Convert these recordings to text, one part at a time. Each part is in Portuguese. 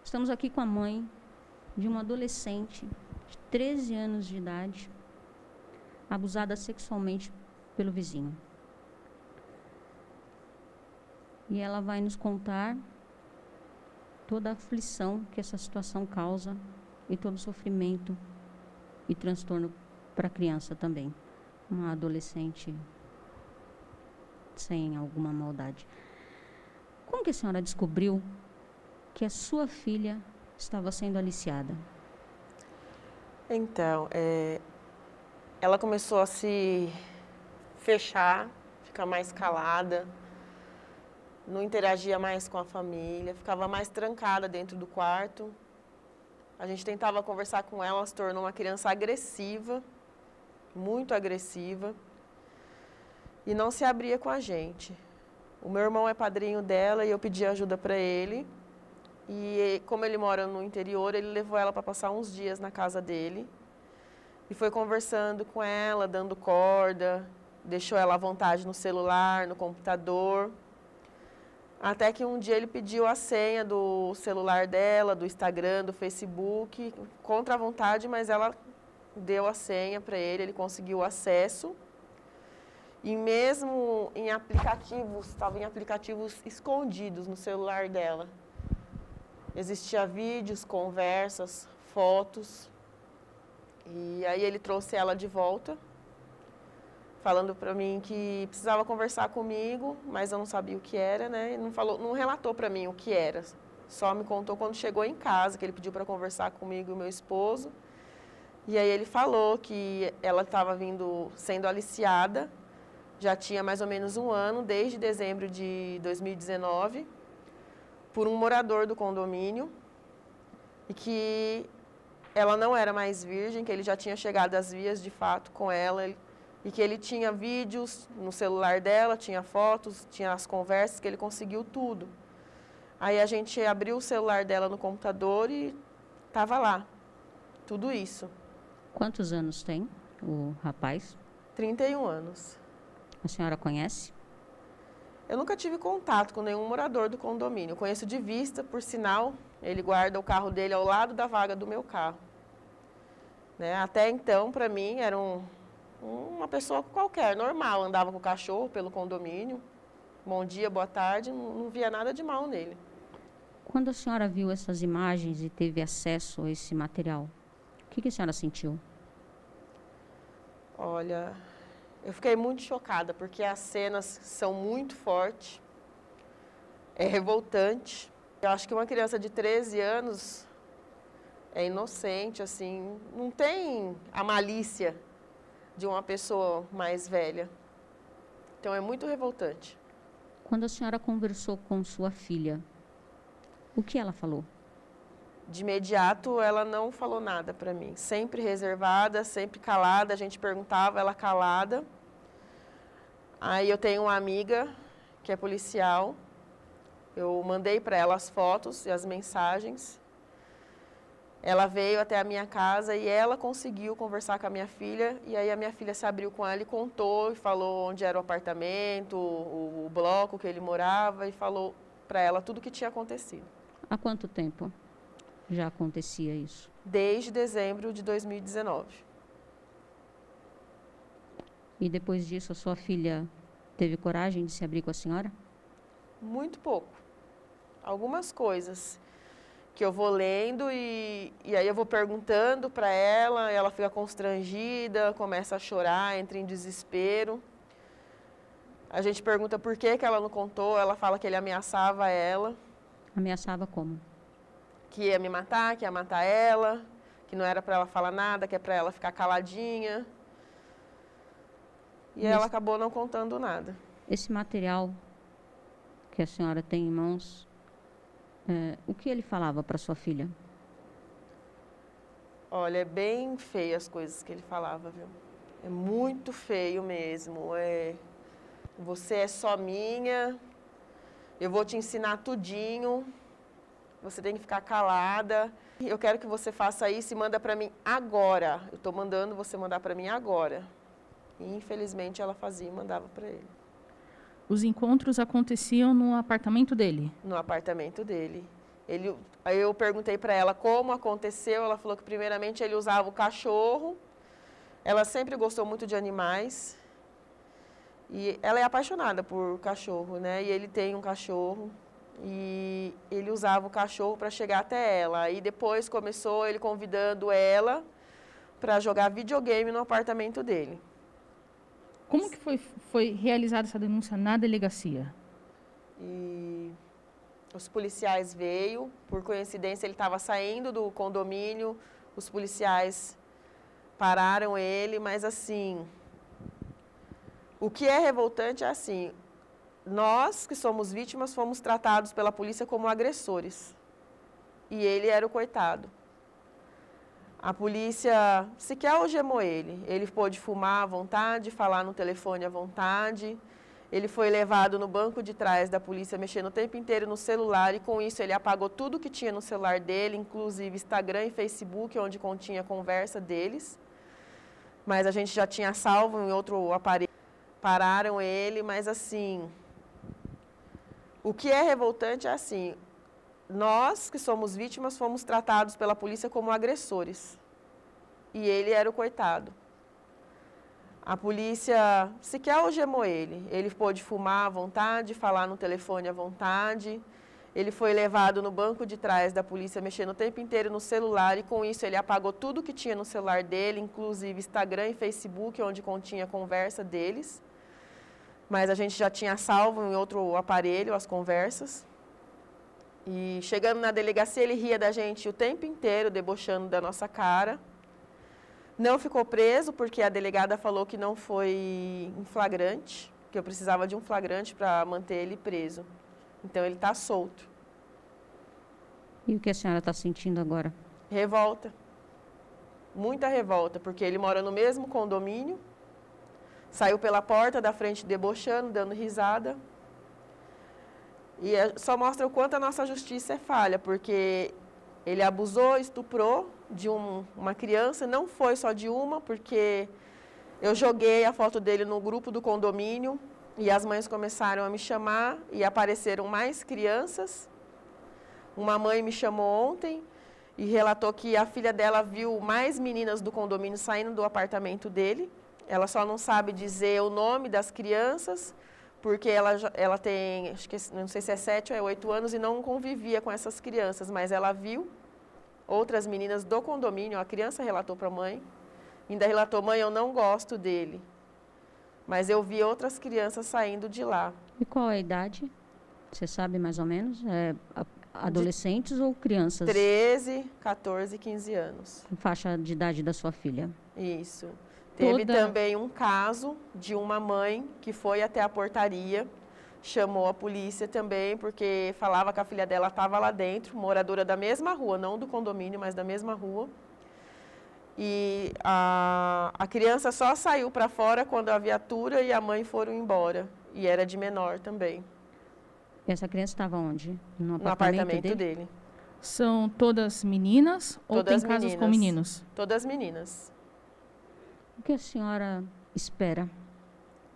Estamos aqui com a mãe de uma adolescente de 13 anos de idade, abusada sexualmente pelo vizinho. E ela vai nos contar toda a aflição que essa situação causa e todo o sofrimento e transtorno para a criança também. Uma adolescente sem alguma maldade. Como que a senhora descobriu que a sua filha estava sendo aliciada? Então, ela começou a se fechar, ficar mais calada, não interagia mais com a família, ficava mais trancada dentro do quarto. A gente tentava conversar com ela, ela se tornou uma criança agressiva, muito agressiva, e não se abria com a gente. O meu irmão é padrinho dela e eu pedi ajuda para ele. E como ele mora no interior, ele levou ela para passar uns dias na casa dele. E foi conversando com ela, dando corda, deixou ela à vontade no celular, no computador. Até que um dia ele pediu a senha do celular dela, do Instagram, do Facebook, contra a vontade, mas ela deu a senha para ele, ele conseguiu acesso. E mesmo em aplicativos, estava em aplicativos escondidos no celular dela. Existia vídeos, conversas, fotos. E aí ele trouxe ela de volta, falando para mim que precisava conversar comigo, mas eu não sabia o que era, né? Ele não relatou para mim o que era. Só me contou quando chegou em casa, que ele pediu para conversar comigo e o meu esposo. E aí ele falou que ela estava sendo aliciada, já tinha mais ou menos um ano, desde dezembro de 2019, por um morador do condomínio, e que ela não era mais virgem, que ele já tinha chegado às vias de fato com ela, e que ele tinha vídeos no celular dela, tinha fotos, tinha as conversas, que ele conseguiu tudo. Aí a gente abriu o celular dela no computador e estava lá, tudo isso. Quantos anos tem o rapaz? 31 anos. A senhora conhece? Eu nunca tive contato com nenhum morador do condomínio. Eu conheço de vista, por sinal, ele guarda o carro dele ao lado da vaga do meu carro. Né? Até então, para mim, era uma pessoa qualquer, normal, andava com o cachorro pelo condomínio, bom dia, boa tarde, não via nada de mal nele. Quando a senhora viu essas imagens e teve acesso a esse material, o que a senhora sentiu? Olha, eu fiquei muito chocada, porque as cenas são muito fortes, é revoltante. Eu acho que uma criança de 13 anos é inocente, assim, não tem a malícia de uma pessoa mais velha. Então, é muito revoltante. Quando a senhora conversou com sua filha, o que ela falou? De imediato, ela não falou nada para mim. Sempre reservada, sempre calada. A gente perguntava, ela calada. Aí eu tenho uma amiga que é policial. Eu mandei para ela as fotos e as mensagens. Ela veio até a minha casa e ela conseguiu conversar com a minha filha. E aí a minha filha se abriu com ela e contou, e falou onde era o apartamento, o bloco que ele morava, e falou para ela tudo o que tinha acontecido. Há quanto tempo já acontecia isso? Desde dezembro de 2019. E depois disso, a sua filha teve coragem de se abrir com a senhora? Muito pouco. Algumas coisas que eu vou lendo e aí eu vou perguntando para ela, ela fica constrangida, começa a chorar, entra em desespero. A gente pergunta por que ela não contou, ela fala que ele ameaçava ela. Ameaçava como? Que ia me matar, que ia matar ela, que não era para ela falar nada, que é para ela ficar caladinha. E ela acabou não contando nada. Esse material que a senhora tem em mãos, o que ele falava para sua filha? Olha, é bem feio as coisas que ele falava, viu? É muito feio mesmo. Você é só minha, eu vou te ensinar tudinho, você tem que ficar calada. Eu quero que você faça isso e manda para mim agora. Eu estou mandando você mandar para mim agora. E, infelizmente, ela fazia e mandava para ele. Os encontros aconteciam no apartamento dele? No apartamento dele. Aí eu perguntei para ela como aconteceu, ela falou que primeiramente ele usava o cachorro, ela sempre gostou muito de animais, e ela é apaixonada por cachorro, né? E ele tem um cachorro, e ele usava o cachorro para chegar até ela. Aí depois começou ele convidando ela para jogar videogame no apartamento dele. Como que foi realizada essa denúncia na delegacia? E os policiais veio, por coincidência ele estava saindo do condomínio, os policiais pararam ele, mas assim, o que é revoltante é assim, nós que somos vítimas fomos tratados pela polícia como agressores, e ele era o coitado. A polícia sequer algemou ele pôde fumar à vontade, falar no telefone à vontade. Ele foi levado no banco de trás da polícia, mexendo o tempo inteiro no celular, e com isso ele apagou tudo que tinha no celular dele, inclusive Instagram e Facebook, onde continha a conversa deles. Mas a gente já tinha salvo em outro aparelho. Pararam ele, mas assim, o que é revoltante é assim, nós que somos vítimas fomos tratados pela polícia como agressores, e ele era o coitado. A polícia sequer algemou ele pôde fumar à vontade, falar no telefone à vontade. Ele foi levado no banco de trás da polícia, mexendo o tempo inteiro no celular, e com isso ele apagou tudo que tinha no celular dele, inclusive Instagram e Facebook, onde continha a conversa deles. Mas a gente já tinha salvo em outro aparelho as conversas. E chegando na delegacia, ele ria da gente o tempo inteiro, debochando da nossa cara. Não ficou preso, porque a delegada falou que não foi em flagrante, que eu precisava de um flagrante para manter ele preso. Então, ele está solto. E o que a senhora está sentindo agora? Revolta. Muita revolta, porque ele mora no mesmo condomínio, saiu pela porta da frente debochando, dando risada. E só mostra o quanto a nossa justiça é falha, porque ele abusou, estuprou de uma criança, não foi só de uma, porque eu joguei a foto dele no grupo do condomínio e as mães começaram a me chamar e apareceram mais crianças. Uma mãe me chamou ontem e relatou que a filha dela viu mais meninas do condomínio saindo do apartamento dele. Ela só não sabe dizer o nome das crianças, porque ela tem, acho que não sei se é 7 ou 8 anos e não convivia com essas crianças, mas ela viu outras meninas do condomínio, a criança relatou para a mãe, ainda relatou: mãe, eu não gosto dele, mas eu vi outras crianças saindo de lá. E qual é a idade? Você sabe mais ou menos? Adolescentes ou crianças? 13, 14, 15 anos. Faixa de idade da sua filha. Isso. Teve também um caso de uma mãe que foi até a portaria, chamou a polícia também, porque falava que a filha dela estava lá dentro, moradora da mesma rua, não do condomínio, mas da mesma rua. E a criança só saiu para fora quando a viatura e a mãe foram embora. E era de menor também. E essa criança estava onde? No apartamento dele. São todas meninas ou Todas tem casos meninas. com meninos? Todas meninas. O que a senhora espera?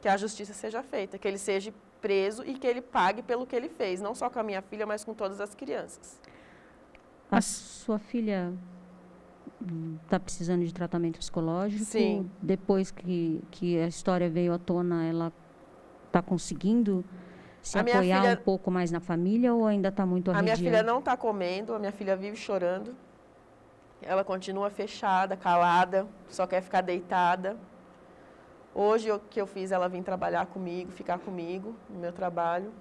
Que a justiça seja feita, que ele seja preso e que ele pague pelo que ele fez, não só com a minha filha, mas com todas as crianças. A sua filha está precisando de tratamento psicológico? Sim. Depois que a história veio à tona, ela está conseguindo se apoiar um pouco mais na família ou ainda está muito arredia? A minha filha não está comendo, a minha filha vive chorando. Ela continua fechada, calada, só quer ficar deitada. Hoje, o que eu fiz, ela vir trabalhar comigo, ficar comigo no meu trabalho.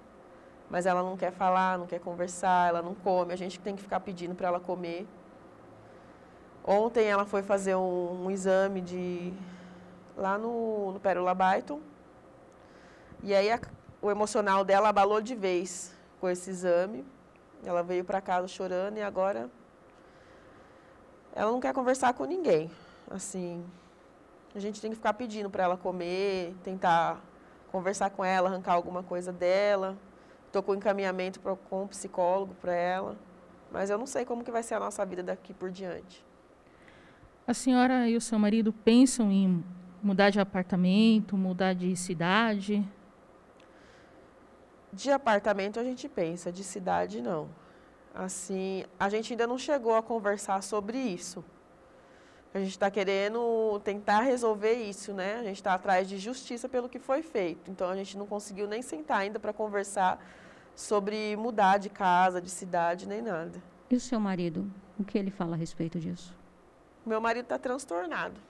Mas ela não quer falar, não quer conversar, ela não come. A gente tem que ficar pedindo para ela comer. Ontem ela foi fazer um exame lá no Pérola Byton. E aí o emocional dela abalou de vez com esse exame. Ela veio para casa chorando e agora ela não quer conversar com ninguém. Assim, a gente tem que ficar pedindo para ela comer, tentar conversar com ela, arrancar alguma coisa dela. Estou com encaminhamento com um psicólogo para ela. Mas eu não sei como que vai ser a nossa vida daqui por diante. A senhora e o seu marido pensam em mudar de apartamento, mudar de cidade? De apartamento a gente pensa, de cidade não. Assim, a gente ainda não chegou a conversar sobre isso. A gente está querendo tentar resolver isso, né? A gente está atrás de justiça pelo que foi feito. Então, a gente não conseguiu nem sentar ainda para conversar sobre mudar de casa, de cidade, nem nada. E o seu marido, o que ele fala a respeito disso? Meu marido está transtornado.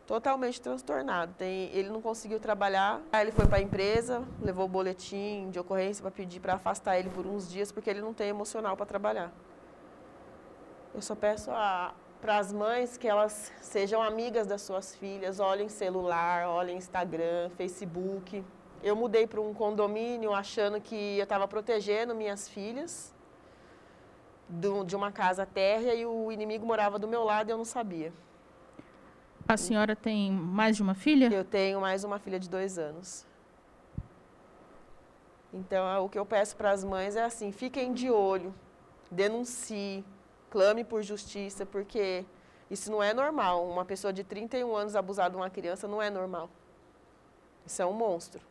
Totalmente transtornado. Ele não conseguiu trabalhar. Aí ele foi para a empresa, levou o boletim de ocorrência para pedir para afastar ele por uns dias, porque ele não tem emocional para trabalhar. Eu só peço para as mães que elas sejam amigas das suas filhas, olhem celular, olhem Instagram, Facebook. Eu mudei para um condomínio achando que eu estava protegendo minhas filhas de uma casa térrea e o inimigo morava do meu lado e eu não sabia. A senhora tem mais de uma filha? Eu tenho mais uma filha de 2 anos. Então, o que eu peço para as mães é assim, fiquem de olho, denuncie, clame por justiça, porque isso não é normal. Uma pessoa de 31 anos abusar de uma criança não é normal. Isso é um monstro.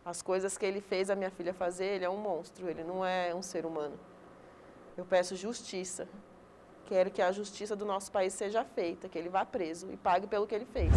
As coisas que ele fez a minha filha fazer, ele é um monstro, ele não é um ser humano. Eu peço justiça. Quero que a justiça do nosso país seja feita, que ele vá preso e pague pelo que ele fez.